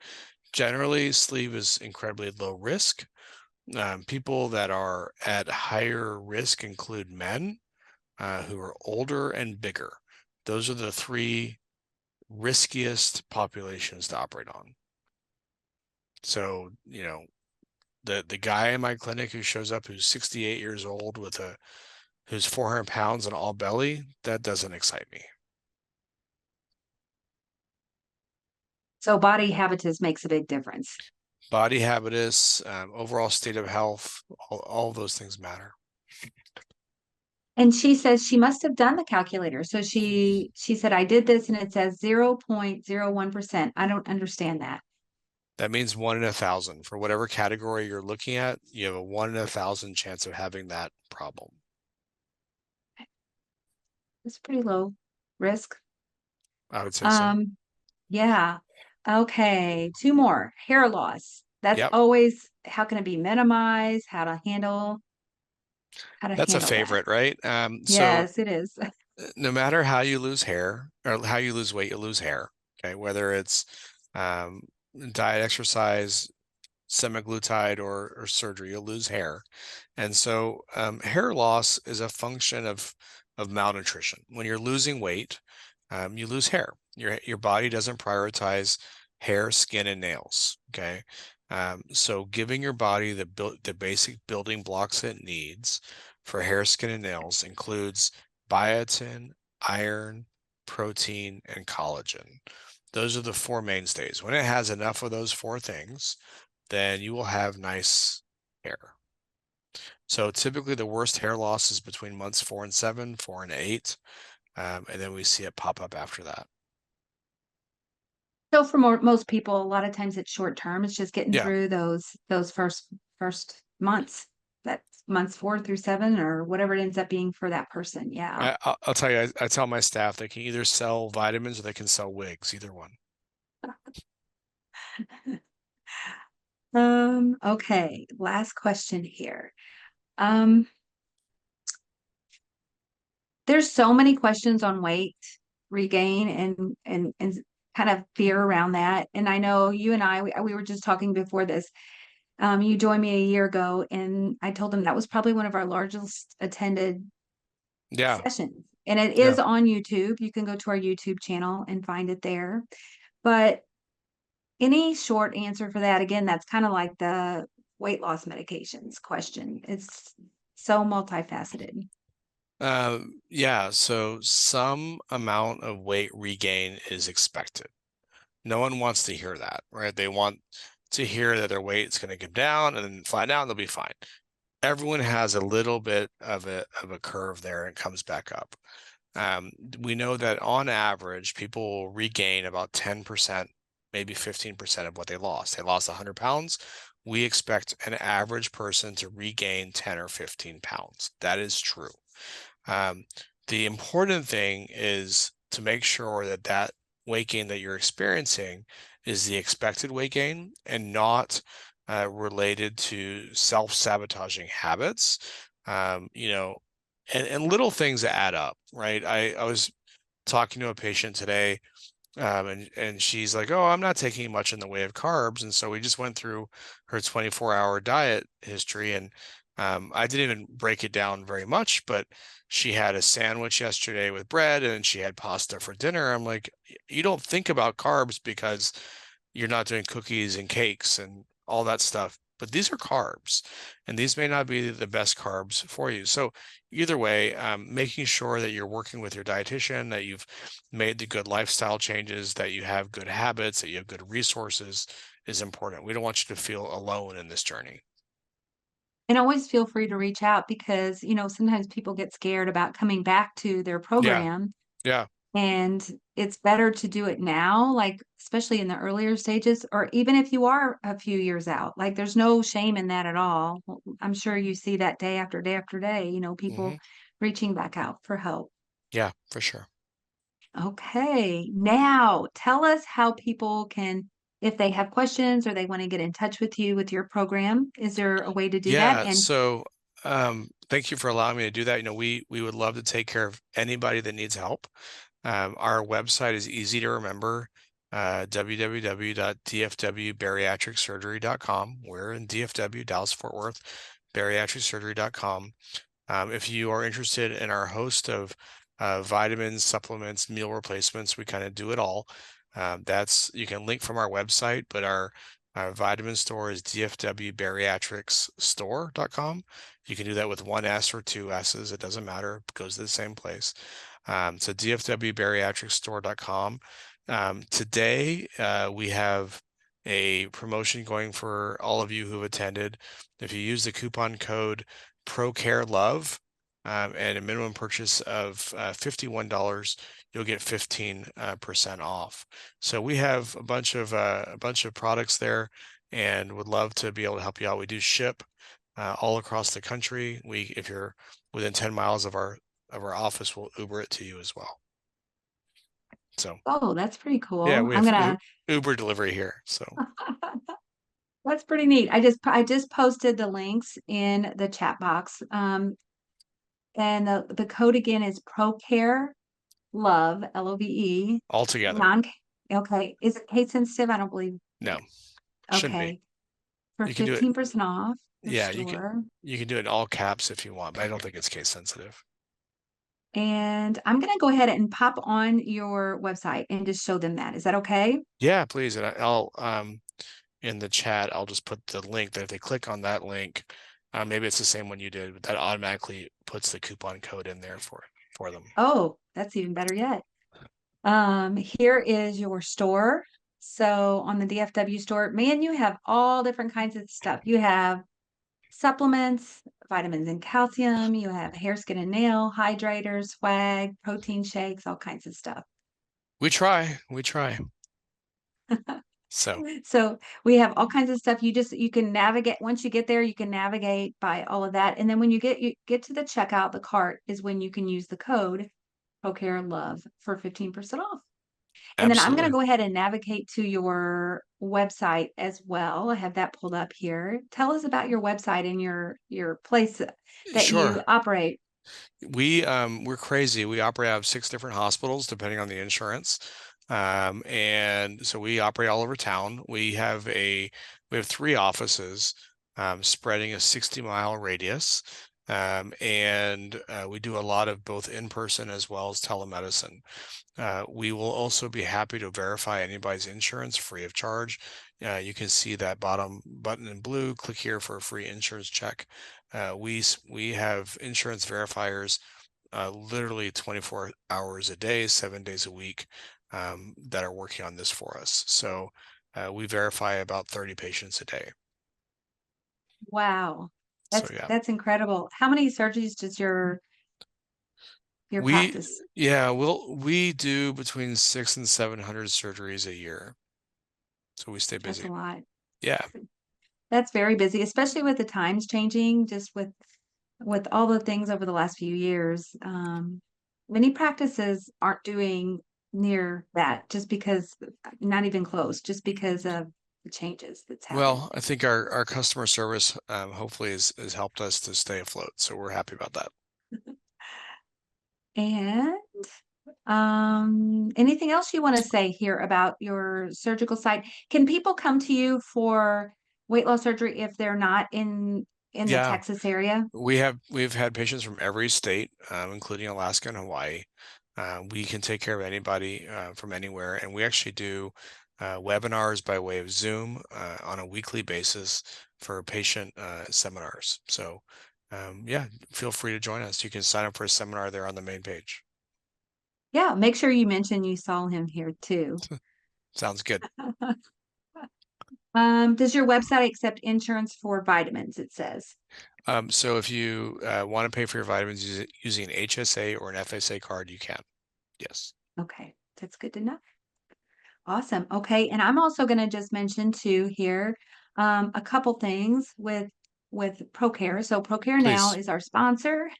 Generally, sleep is incredibly low risk. People that are at higher risk include men who are older and bigger. Those are the three riskiest populations to operate on. So, the guy in my clinic who shows up who's 68 years old with who's 400 pounds and all belly, that doesn't excite me. So body habitus makes a big difference. Body habitus, overall state of health, all of those things matter. And she says she must have done the calculator. So she said, I did this and it says 0.01%. I don't understand that. That means 1 in 1,000. For whatever category you're looking at, you have a 1 in 1,000 chance of having that problem. It's pretty low risk. I would say so. Um, yeah. Okay. Two more. Hair loss. That's Yep. always how can it be minimized? How to That's a handle that. favorite, right? So Yes, it is. no matter how you lose hair or how you lose weight, you lose hair. Okay. Whether it's um, diet, exercise, semaglutide or surgery, you'll lose hair. And so hair loss is a function of malnutrition. When you're losing weight, you lose hair. Your body doesn't prioritize hair, skin, and nails. Okay. So giving your body the basic building blocks it needs for hair, skin, and nails includes biotin, iron, protein, and collagen. Those are the four mainstays. When it has enough of those four things, then you will have nice hair. So typically the worst hair loss is between months 4 and 7, 4 and 8, and then we see it pop up after that. So for most people, a lot of times it's short term. It's just getting Yeah. through those first months. That's months 4 through 7 or whatever it ends up being for that person. Yeah. I'll tell you, I tell my staff they can either sell vitamins or they can sell wigs, either one. Okay, last question here. Um, there's so many questions on weight regain and kind of fear around that. And I know you and we were just talking before this. You joined me a year ago, and I told them that was probably one of our largest attended Yeah. sessions. And it Yeah. is on YouTube. You can go to our YouTube channel and find it there. But any short answer for that, again, that's kind of like the weight loss medications question. It's so multifaceted. Yeah, so some amount of weight regain is expected. No one wants to hear that, right? They want to hear that their weight is going to come down and then flat out, they'll be fine. Everyone has a little bit of a curve there and comes back up. We know that on average, people will regain about 10%, maybe 15% of what they lost. They lost 100 pounds. We expect an average person to regain 10 or 15 pounds. That is true. Um, the important thing is to make sure that that weight gain that you're experiencing is the expected weight gain and not related to self-sabotaging habits. You know, and little things that add up, right? I was talking to a patient today, and she's like, "Oh, I'm not taking much in the way of carbs," and so we just went through her 24-hour diet history, and I didn't even break it down very much, but she had a sandwich yesterday with bread, and she had pasta for dinner. I'm like, you don't think about carbs because you're not doing cookies and cakes and all that stuff. But these are carbs, and these may not be the best carbs for you. So either way, making sure that you're working with your dietitian, that you've made the good lifestyle changes, that you have good habits, that you have good resources is important. We don't want you to feel alone in this journey. And always feel free to reach out because, sometimes people get scared about coming back to their Yeah, program. yeah. And it's better to do it now, like, especially in the earlier stages, or even if you are a few years out, like, there's no shame in that at all. I'm sure you see that day after day after day, Hmm. people reaching back out for help. Yeah, for sure. Okay, now tell us how people can, if they have questions or they want to get in touch with you with your program, is there a way to do that? Yeah, And so thank you for allowing me to do that. We would love to take care of anybody that needs help. Our website is easy to remember, www.dfwbariatricsurgery.com. We're in DFW, Dallas Fort Worth, bariatricsurgery.com. If you are interested in our host of vitamins, supplements, meal replacements, we kind of do it all. That's you can link from our website, but our vitamin store is dfwbariatricsstore.com. You can do that with one S or two S's. It doesn't matter. It goes to the same place. So dfwbariatricsstore.com. Today, we have a promotion going for all of you who've attended. If you use the coupon code ProCare Love, and a minimum purchase of $51, you'll get 15% off. So we have a bunch of products there, and would love to be able to help you out. We do ship all across the country. If you're within 10 miles of our office, we'll Uber it to you as well. So oh, that's pretty yeah, cool. we I'm have gonna Uber delivery here. So That's pretty neat. I just posted the links in the chat box. And the code again is ProCare Love, Love, all together. non, okay. Is it case sensitive? I don't believe No, it. shouldn't be. Okay. For You can do it. 15% off your Yeah, you can store. you can do it in all caps if you want, but I don't think it's case sensitive. And I'm gonna go ahead and pop on your website and just show them that. Is that okay? Yeah, please. And I'll in the chat, I'll just put the link that if they click on that link, maybe it's the same one you did, but that automatically puts the coupon code in there for them. Oh, that's even better yet. Here is your store. So on the DFW store, man, you have all different kinds of stuff. You have supplements, vitamins and calcium. You have hair, skin, and nail, hydrators, swag, protein shakes, all kinds of stuff. We try. We try. So So we have all kinds of stuff. You can navigate once you get there, you can navigate by all of that. And then when you get to the checkout, the cart is when you can use the code ProCare Love for 15% off. And then I'm going to absolutely. go ahead and navigate to your website as well. I have that pulled up here. Tell us about your website and your place that you Sure. operate. We're crazy. We operate out of 6 different hospitals, depending on the insurance. And so we operate all over town. We have 3 offices, spreading a 60-mile radius. And we do a lot of both in-person as well as telemedicine. We will also be happy to verify anybody's insurance free of charge. You can see that bottom button in blue. Click here for a free insurance check. We have insurance verifiers literally 24 hours a day, 7 days a week, that are working on this for us. So we verify about 30 patients a day. Wow. So yeah, That's incredible. How many surgeries does your we practice? yeah we do between 600 and 700 surgeries a year. So we stay That's a busy. lot. Yeah. That's very busy, especially with the times changing, just with all the things over the last few years. Many practices aren't doing near that just because, not even close, just because of the changes that's happened. Well, I think our customer service hopefully has helped us to stay afloat. So we're happy about that. And anything else you want to say here about your surgical site? Can people come to you for weight loss surgery if they're not in the Yeah, Texas area? we've had patients from every state, including Alaska and Hawaii. We can take care of anybody from anywhere, and we actually do webinars by way of Zoom on a weekly basis for patient seminars. So yeah, feel free to join us. You can sign up for a seminar there on the main page. Yeah, make sure you mention you saw him here too. Sounds good. Does your website accept insurance for vitamins? It says. So if you want to pay for your vitamins using an HSA or an FSA card, you can. Yes. Okay, that's good to know. Awesome. Okay, and I'm also going to just mention too here a couple things with ProCare. So ProCare now Please. is our sponsor,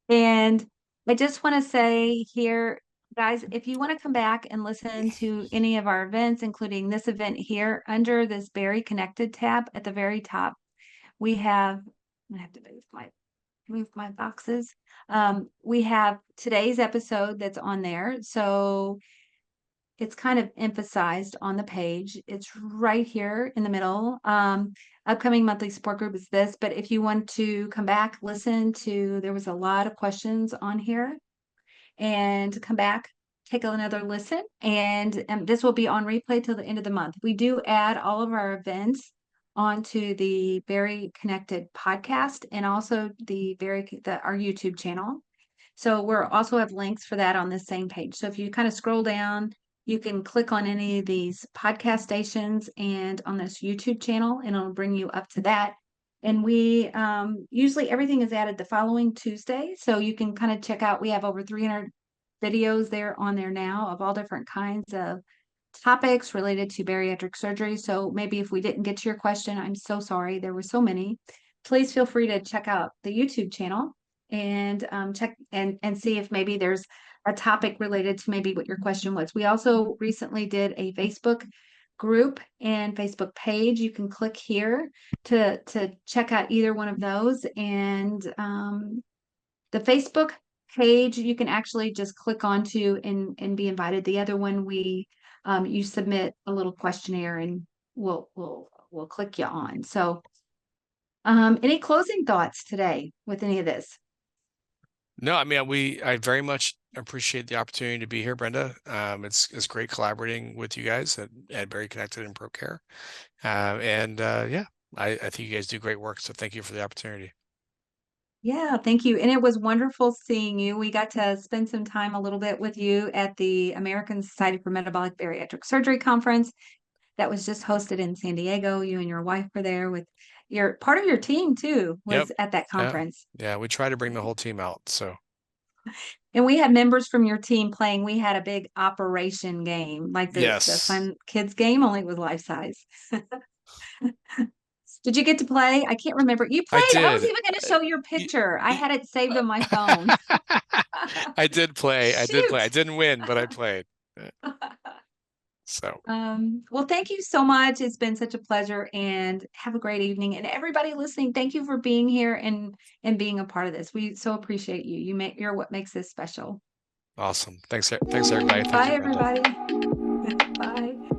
and I just want to say here, guys, if you want to come back and listen to any of our events, including this event here, under this Very Connected tab at the very top, we have. I have to move my boxes. We have today's episode that's on there. So it's kind of emphasized on the page. It's right here in the middle. Upcoming monthly support group is this, but if you want to come back, listen to, there was a lot of questions on here, and come back, take another listen. And this will be on replay till the end of the month. We do add all of our events onto the Very Connected podcast and also our YouTube channel. So we're also have links for that on this same page. So if you kind of scroll down, you can click on any of these podcast stations and on this YouTube channel, and it'll bring you up to that. And we usually everything is added the following Tuesday. So you can kind of check out, we have over 300 videos there on there now of all different kinds of topics related to bariatric surgery. So maybe if we didn't get to your question, I'm so sorry. There were so many. Please feel free to check out the YouTube channel and check and see if maybe there's a topic related to maybe what your question was. We also recently did a Facebook group and Facebook page. You can click here to check out either one of those. And the Facebook page you can actually just click onto and be invited. The other one you submit a little questionnaire and we'll click you on. So any closing thoughts today with any of this? No, I mean, I very much appreciate the opportunity to be here, Brenda. It's great collaborating with you guys at Very Connected and ProCare. Yeah, I think you guys do great work. So thank you for the opportunity. Yeah, thank you. And it was wonderful seeing you. We got to spend some time a little bit with you at the American Society for Metabolic Bariatric Surgery conference that was just hosted in San Diego. You and your wife were there with your part of your team too Yep. was at that Yeah. conference. Yeah. We try to bring the whole team out. So And we had members from your team playing. We had a big operation game, like the Yes, fun kids game, only it was life size. Did you get to play? I can't remember. You I played. I was did. even going to show your Y- picture. I y- had it saved on my phone. I did play. I did play. I Shoot. didn't win, but I played. So Well, thank you so much. It's been such a pleasure and have a great evening. And everybody listening, thank you for being here and being a part of this. We so appreciate you. You're what makes this special. awesome. Thanks, everybody. Thank Bye, you, Brenda. everybody. Bye.